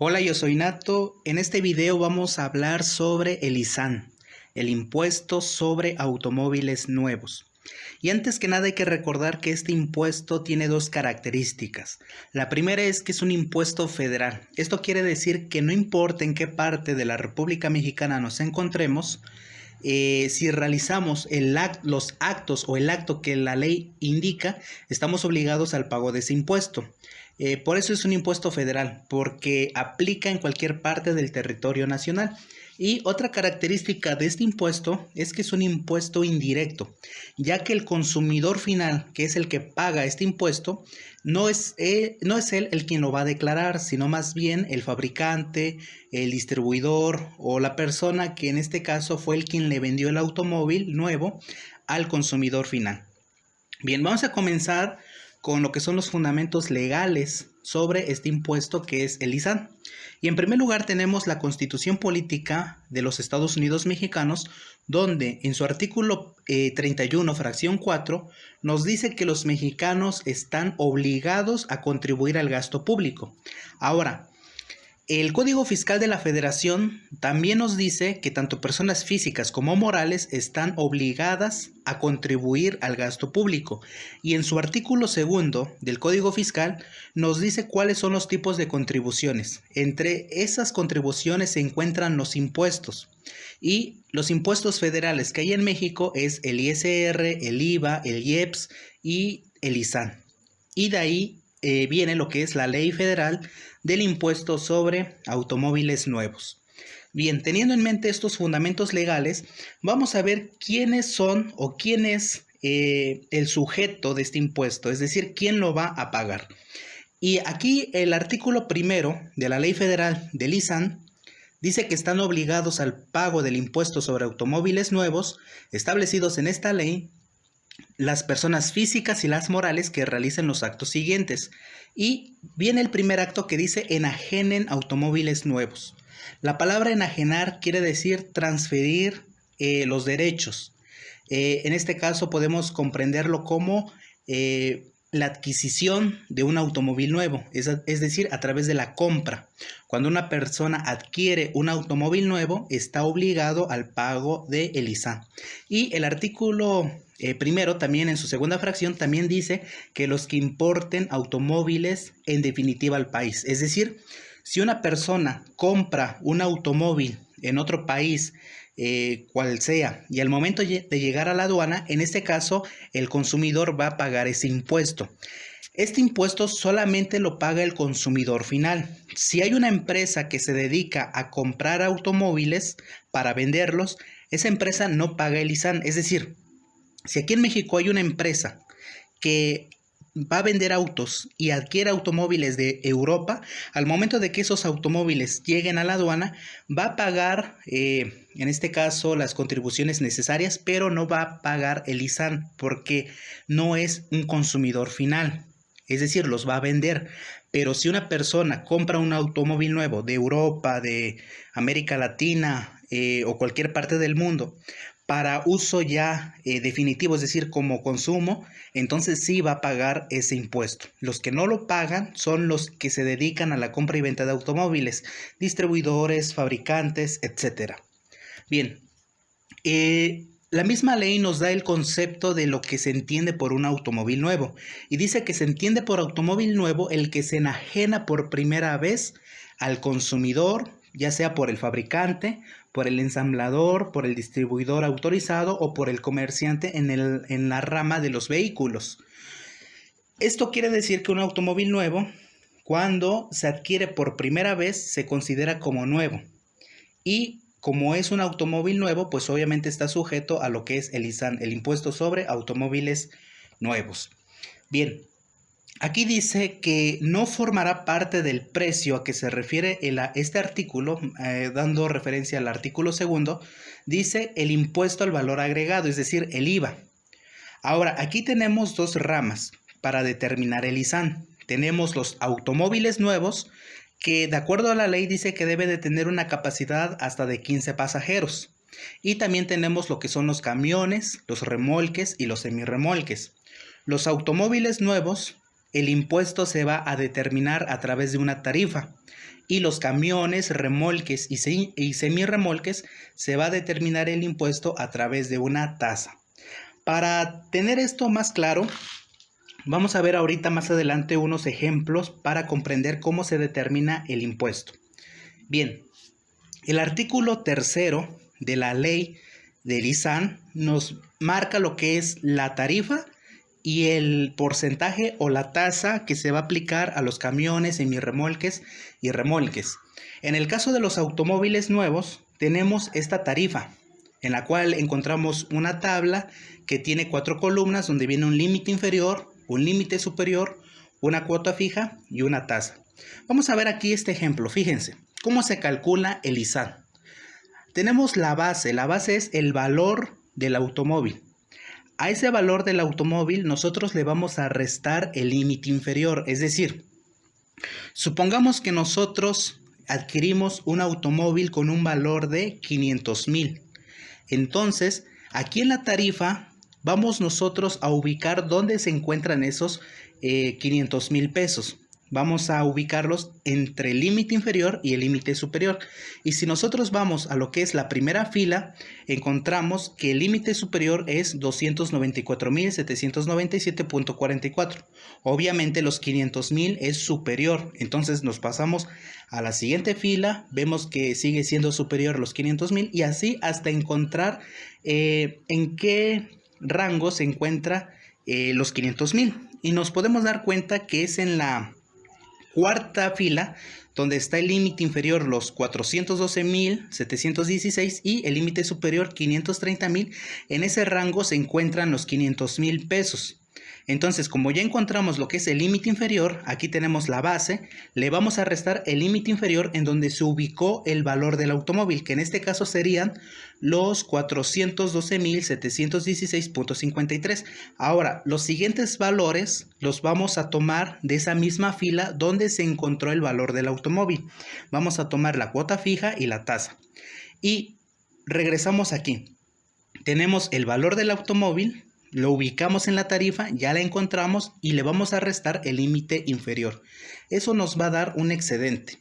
Hola, yo soy Nato. En este video vamos a hablar sobre el ISAN, el impuesto sobre automóviles nuevos. Y antes que nada hay que recordar que este impuesto tiene dos características. La primera es que es un impuesto federal. Esto quiere decir que no importa en qué parte de la República Mexicana nos encontremos, si realizamos los actos o el acto que la ley indica, estamos obligados al pago de ese impuesto. Por eso es un impuesto federal, porque aplica en cualquier parte del territorio nacional. Y otra característica de este impuesto es que es un impuesto indirecto, ya que el consumidor final, que es el que paga este impuesto, no es él el quien lo va a declarar, sino más bien el fabricante, el distribuidor o la persona que en este caso fue el quien le vendió el automóvil nuevo al consumidor final. Bien, vamos a comenzar con lo que son los fundamentos legales sobre este impuesto que es el ISAN. Y en primer lugar tenemos la Constitución Política de los Estados Unidos Mexicanos, donde en su artículo 31, fracción 4, nos dice que los mexicanos están obligados a contribuir al gasto público. Ahora, el Código Fiscal de la Federación también nos dice que tanto personas físicas como morales están obligadas a contribuir al gasto público. Y en su artículo 2 del Código Fiscal nos dice cuáles son los tipos de contribuciones. Entre esas contribuciones se encuentran los impuestos. Y los impuestos federales que hay en México es el ISR, el IVA, el IEPS y el ISAN. Y de ahí viene lo que es la ley federal del impuesto sobre automóviles nuevos. Bien, teniendo en mente estos fundamentos legales, vamos a ver quiénes son o quién es el sujeto de este impuesto, es decir, quién lo va a pagar. Y aquí el artículo 1 de la ley federal del ISAN dice que están obligados al pago del impuesto sobre automóviles nuevos establecidos en esta ley las personas físicas y las morales que realicen los actos siguientes. Y viene el primer acto que dice enajenen automóviles nuevos. La palabra enajenar quiere decir transferir los derechos. En este caso podemos comprenderlo como la adquisición de un automóvil nuevo, es decir, a través de la compra. Cuando una persona adquiere un automóvil nuevo, está obligado al pago del ISAN. Y el artículo primero, también en su segunda fracción, también dice que los que importen automóviles en definitiva al país. Es decir, si una persona compra un automóvil en otro país, cual sea, y al momento de llegar a la aduana, en este caso, el consumidor va a pagar ese impuesto. Este impuesto solamente lo paga el consumidor final. Si hay una empresa que se dedica a comprar automóviles para venderlos, esa empresa no paga el ISAN. Es decir, si aquí en México hay una empresa que va a vender autos y adquiere automóviles de Europa, al momento de que esos automóviles lleguen a la aduana, va a pagar, en este caso, las contribuciones necesarias, pero no va a pagar el ISAN porque no es un consumidor final. Es decir, los va a vender. Pero si una persona compra un automóvil nuevo de Europa, de América Latina o cualquier parte del mundo, para uso ya definitivo, es decir, como consumo, entonces sí va a pagar ese impuesto. Los que no lo pagan son los que se dedican a la compra y venta de automóviles, distribuidores, fabricantes, etc. Bien, la misma ley nos da el concepto de lo que se entiende por un automóvil nuevo y dice que se entiende por automóvil nuevo el que se enajena por primera vez al consumidor, ya sea por el fabricante, por el ensamblador, por el distribuidor autorizado o por el comerciante en la rama de los vehículos. Esto quiere decir que un automóvil nuevo, cuando se adquiere por primera vez, se considera como nuevo. Y como es un automóvil nuevo, pues obviamente está sujeto a lo que es el ISAN, el impuesto sobre automóviles nuevos. Bien. Aquí dice que no formará parte del precio a que se refiere este artículo, dando referencia al artículo 2, dice el impuesto al valor agregado, es decir, el IVA. Ahora, aquí tenemos dos ramas para determinar el ISAN. Tenemos los automóviles nuevos, que de acuerdo a la ley dice que debe de tener una capacidad hasta de 15 pasajeros. Y también tenemos lo que son los camiones, los remolques y los semirremolques. Los automóviles nuevos el impuesto se va a determinar a través de una tarifa. Y los camiones, remolques y semirremolques se va a determinar el impuesto a través de una tasa. Para tener esto más claro, vamos a ver ahorita más adelante unos ejemplos para comprender cómo se determina el impuesto. Bien, el artículo 3º de la ley del ISAN nos marca lo que es la tarifa y el porcentaje o la tasa que se va a aplicar a los camiones, semirremolques y remolques. En el caso de los automóviles nuevos, tenemos esta tarifa, en la cual encontramos una tabla que tiene 4 columnas donde viene un límite inferior, un límite superior, una cuota fija y una tasa. Vamos a ver aquí este ejemplo. Fíjense cómo se calcula el ISAN. Tenemos la base es el valor del automóvil. A ese valor del automóvil nosotros le vamos a restar el límite inferior, es decir, supongamos que nosotros adquirimos un automóvil con un valor de 500,000. Entonces, aquí en la tarifa vamos nosotros a ubicar dónde se encuentran esos 500,000 pesos. Vamos a ubicarlos entre el límite inferior y el límite superior. Y si nosotros vamos a lo que es la primera fila, encontramos que el límite superior es 294,797.44. Obviamente los 500,000 es superior. Entonces nos pasamos a la siguiente fila, vemos que sigue siendo superior los 500,000 y así hasta encontrar en qué rango se encuentra los 500,000. Y nos podemos dar cuenta que es en la cuarta fila donde está el límite inferior los 412,716 y el límite superior 530,000. En ese rango se encuentran los 500,000 pesos. Entonces, como ya encontramos lo que es el límite inferior, aquí tenemos la base, le vamos a restar el límite inferior en donde se ubicó el valor del automóvil, que en este caso serían los 412,716.53. Ahora, los siguientes valores los vamos a tomar de esa misma fila donde se encontró el valor del automóvil. Vamos a tomar la cuota fija y la tasa. Y regresamos aquí. Tenemos el valor del automóvil, lo ubicamos en la tarifa, ya la encontramos y le vamos a restar el límite inferior. Eso nos va a dar un excedente.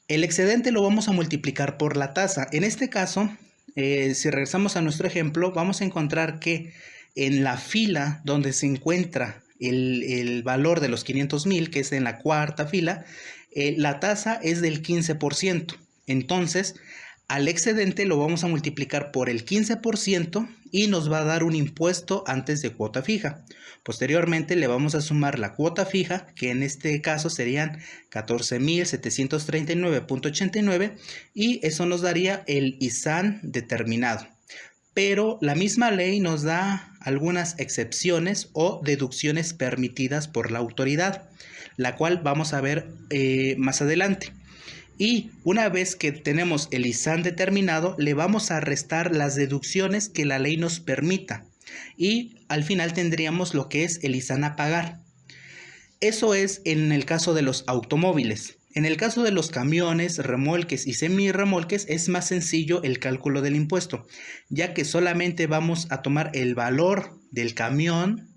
El excedente lo vamos a multiplicar por la tasa. En este caso, si regresamos a nuestro ejemplo, vamos a encontrar que en la fila donde se encuentra el valor de los 500,000, que es en la cuarta fila, la tasa es del 15%. Entonces, al excedente lo vamos a multiplicar por el 15% y nos va a dar un impuesto antes de cuota fija. Posteriormente le vamos a sumar la cuota fija, que en este caso serían 14,739.89 y eso nos daría el ISAN determinado. Pero la misma ley nos da algunas excepciones o deducciones permitidas por la autoridad, la cual vamos a ver más adelante. Y una vez que tenemos el ISAN determinado, le vamos a restar las deducciones que la ley nos permita. Y al final tendríamos lo que es el ISAN a pagar. Eso es en el caso de los automóviles. En el caso de los camiones, remolques y semirremolques es más sencillo el cálculo del impuesto, ya que solamente vamos a tomar el valor del camión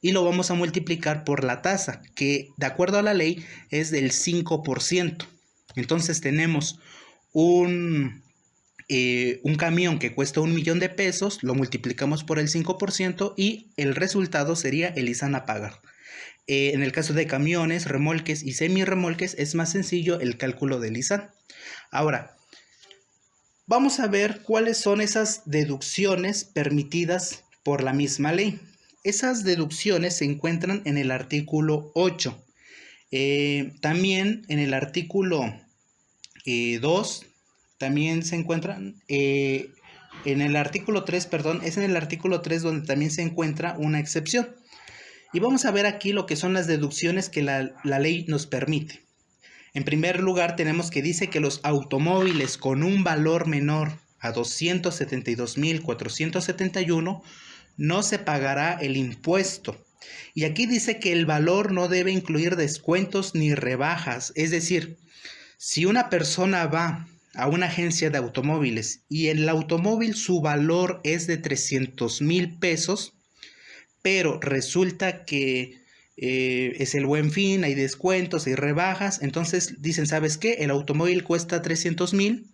y lo vamos a multiplicar por la tasa, que de acuerdo a la ley es del 5%. Entonces tenemos un camión que cuesta 1,000,000 de pesos, lo multiplicamos por el 5% y el resultado sería el ISAN a pagar. En el caso de camiones, remolques y semirremolques es más sencillo el cálculo del ISAN. Ahora, vamos a ver cuáles son esas deducciones permitidas por la misma ley. Esas deducciones se encuentran en el artículo 8. También en el artículo 2 también se encuentran, en el artículo 3, perdón, es en el artículo 3 donde también se encuentra una excepción. Y vamos a ver aquí lo que son las deducciones que la ley nos permite. En primer lugar tenemos que dice que los automóviles con un valor menor a 272,471 no se pagará el impuesto. Y aquí dice que el valor no debe incluir descuentos ni rebajas. Es decir, si una persona va a una agencia de automóviles y el automóvil su valor es de 300,000 pesos, pero resulta que es el Buen Fin, hay descuentos, hay rebajas. Entonces dicen, ¿sabes qué? El automóvil cuesta 300,000,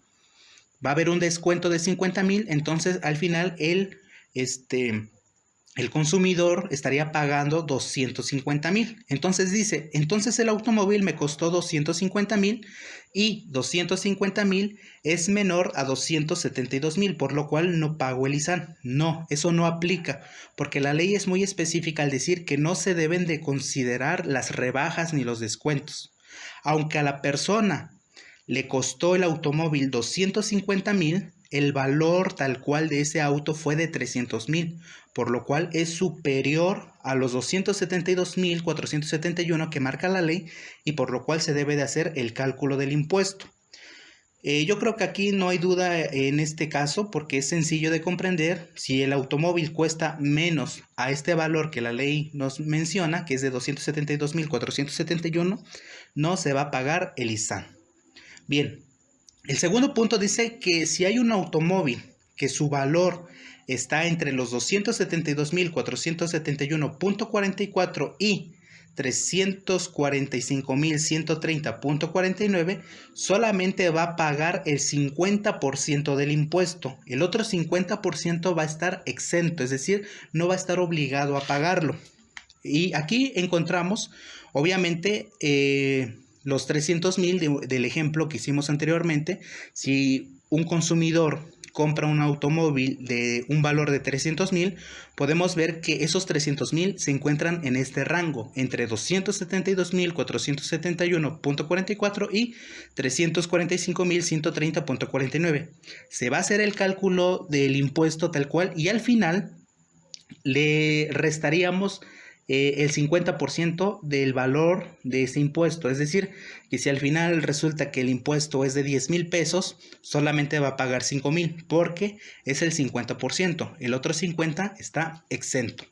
va a haber un descuento de 50,000, entonces al final el consumidor estaría pagando 250,000. Entonces dice, entonces el automóvil me costó 250,000 y 250,000 es menor a 272,000, por lo cual no pago el ISAN. No, eso no aplica, porque la ley es muy específica al decir que no se deben de considerar las rebajas ni los descuentos. Aunque a la persona le costó el automóvil 250,000, el valor tal cual de ese auto fue de 300,000, por lo cual es superior a los 272,471 que marca la ley y por lo cual se debe de hacer el cálculo del impuesto. Yo creo que aquí no hay duda en este caso porque es sencillo de comprender. Si el automóvil cuesta menos a este valor que la ley nos menciona, que es de 272,471, no se va a pagar el ISAN. Bien, el segundo punto dice que si hay un automóvil que su valor está entre los 272,471.44 y 345,130.49, solamente va a pagar el 50% del impuesto. El otro 50% va a estar exento, es decir, no va a estar obligado a pagarlo. Y aquí encontramos, obviamente, los 300,000 del ejemplo que hicimos anteriormente. Si un consumidor compra un automóvil de un valor de 300,000, podemos ver que esos 300,000 se encuentran en este rango, entre 272,471.44 y 345,130.49. Se va a hacer el cálculo del impuesto tal cual y al final le restaríamos el 50% del valor de ese impuesto. Es decir, que si al final resulta que el impuesto es de 10,000 pesos, solamente va a pagar 5,000 porque es el 50%. El otro 50% está exento.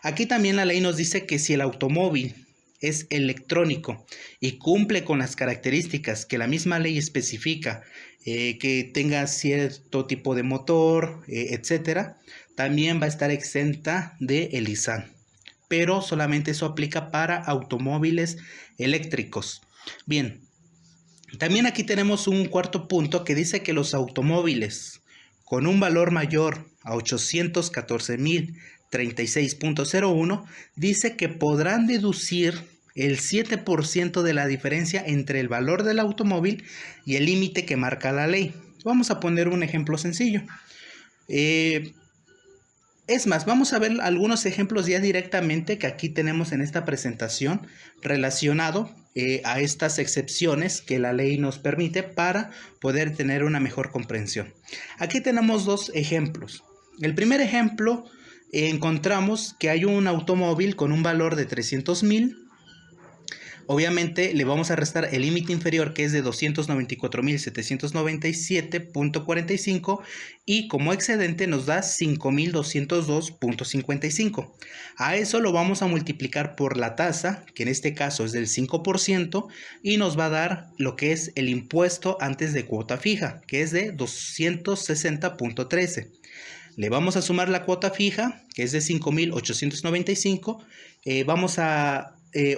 Aquí también la ley nos dice que si el automóvil es electrónico y cumple con las características que la misma ley especifica, que tenga cierto tipo de motor, etcétera, también va a estar exenta del ISAN. Pero solamente eso aplica para automóviles eléctricos. Bien, también aquí tenemos un cuarto punto que dice que los automóviles con un valor mayor a 814,036.01 dice que podrán deducir el 7% de la diferencia entre el valor del automóvil y el límite que marca la ley. Vamos a poner un ejemplo sencillo. Es más, vamos a ver algunos ejemplos ya directamente que aquí tenemos en esta presentación relacionado a estas excepciones que la ley nos permite para poder tener una mejor comprensión. Aquí tenemos dos ejemplos. El primer ejemplo, encontramos que hay un automóvil con un valor de 300,000. Obviamente le vamos a restar el límite inferior que es de 294,797.45 y como excedente nos da 5,202.55. A eso lo vamos a multiplicar por la tasa, que en este caso es del 5%, y nos va a dar lo que es el impuesto antes de cuota fija, que es de 260.13. Le vamos a sumar la cuota fija, que es de 5,895.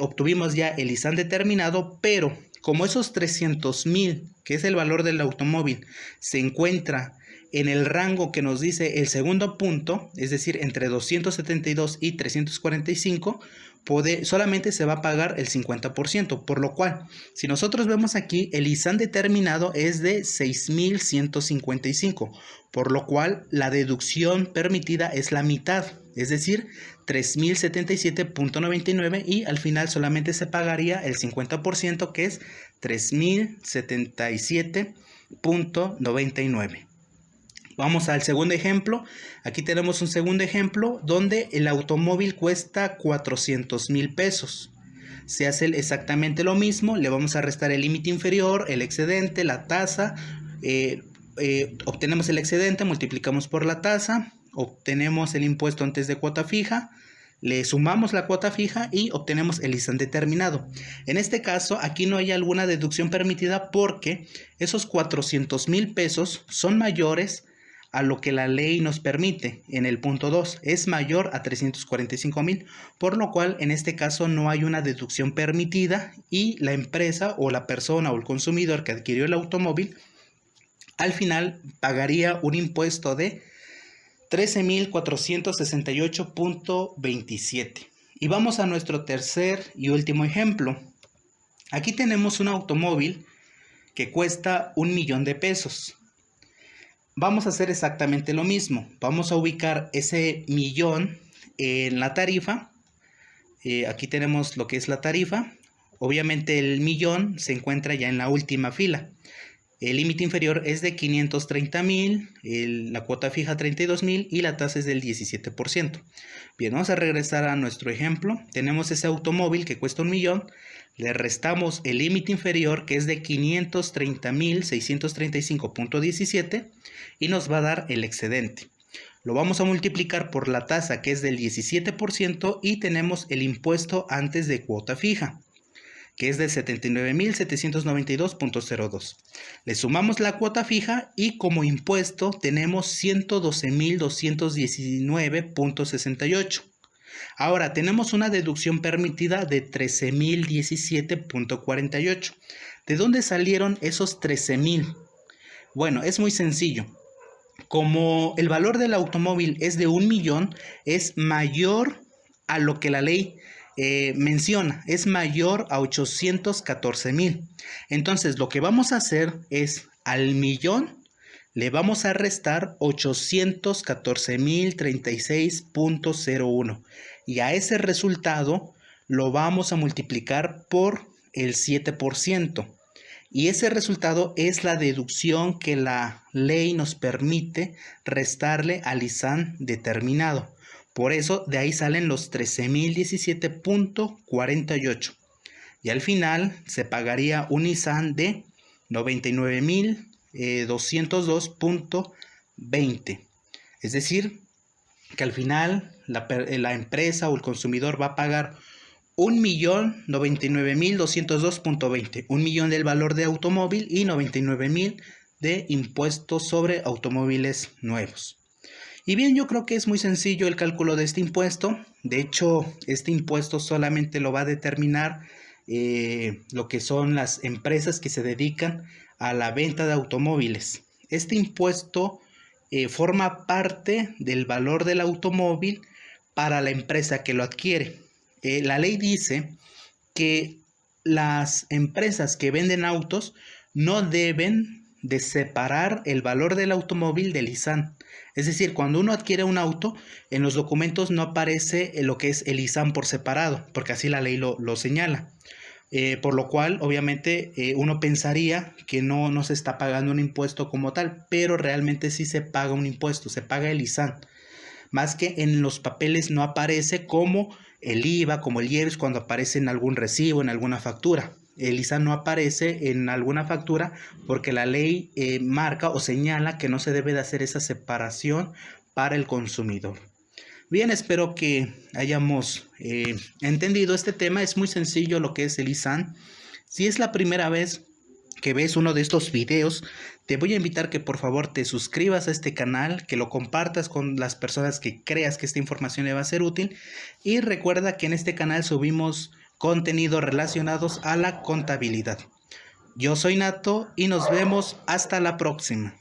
Obtuvimos ya el ISAN determinado, pero como esos 300,000, que es el valor del automóvil, se encuentra en el rango que nos dice el segundo punto, es decir, entre 272 y 345, solamente se va a pagar el 50%, por lo cual, si nosotros vemos aquí, el ISAN determinado es de 6,155, por lo cual la deducción permitida es la mitad, es decir, 3,077.99 y al final solamente se pagaría el 50%, que es 3,077.99. Vamos al segundo ejemplo. Aquí tenemos un segundo ejemplo donde el automóvil cuesta 400,000 pesos. Se hace exactamente lo mismo. Le vamos a restar el límite inferior, el excedente, la tasa. Obtenemos el excedente, multiplicamos por la tasa. Obtenemos el impuesto antes de cuota fija. Le sumamos la cuota fija y obtenemos el ISAN determinado. En este caso, aquí no hay alguna deducción permitida porque esos 400,000 pesos son mayores a lo que la ley nos permite en el punto 2, es mayor a 345,000, por lo cual en este caso no hay una deducción permitida y la empresa o la persona o el consumidor que adquirió el automóvil al final pagaría un impuesto de 13,468,27. Y vamos a nuestro tercer y último ejemplo. Aquí tenemos un automóvil que cuesta 1,000,000 de pesos. Vamos a hacer exactamente lo mismo. Vamos a ubicar ese millón en la tarifa. Aquí tenemos lo que es la tarifa. Obviamente el millón se encuentra ya en la última fila. El límite inferior es de 530,000, la cuota fija 32,000 y la tasa es del 17%. Bien, vamos a regresar a nuestro ejemplo. Tenemos ese automóvil que cuesta 1,000,000, le restamos el límite inferior que es de 530,635,17 y nos va a dar el excedente. Lo vamos a multiplicar por la tasa que es del 17% y tenemos el impuesto antes de cuota fija, que es de 79,792,02. Le sumamos la cuota fija y como impuesto tenemos 112,219,68. Ahora tenemos una deducción permitida de 13,017,48. ¿De dónde salieron esos 13,000? Bueno, es muy sencillo. Como el valor del automóvil es de 1,000,000, es mayor a lo que la ley menciona, es mayor a 814,000. Entonces lo que vamos a hacer es al millón le vamos a restar 814,036,01 y a ese resultado lo vamos a multiplicar por el 7%. Y ese resultado es la deducción que la ley nos permite restarle al ISAN determinado. Por eso de ahí salen los 13,017,48. Y al final se pagaría un ISAN de 99,202,20. Es decir, que al final la empresa o el consumidor va a pagar 1,099,202,20. 1,000,000 del valor de automóvil y 99,000 de impuestos sobre automóviles nuevos. Y bien, yo creo que es muy sencillo el cálculo de este impuesto. De hecho, este impuesto solamente lo va a determinar lo que son las empresas que se dedican a la venta de automóviles. Este impuesto forma parte del valor del automóvil para la empresa que lo adquiere. La ley dice que las empresas que venden autos no deben de separar el valor del automóvil del ISAN. Es decir, cuando uno adquiere un auto, en los documentos no aparece lo que es el ISAN por separado, porque así la ley lo señala. Por lo cual, obviamente, uno pensaría que no se está pagando un impuesto como tal, pero realmente sí se paga un impuesto, se paga el ISAN. Más que en los papeles no aparece como el IVA, como el IEPS, cuando aparece en algún recibo, en alguna factura. El ISAN no aparece en alguna factura porque la ley marca o señala que no se debe de hacer esa separación para el consumidor. Bien, espero que hayamos entendido este tema. Es muy sencillo lo que es el ISAN. Si es la primera vez que ves uno de estos videos, te voy a invitar que por favor te suscribas a este canal, que lo compartas con las personas que creas que esta información le va a ser útil y recuerda que en este canal subimos contenidos relacionados a la contabilidad. Yo soy Nato y nos vemos hasta la próxima.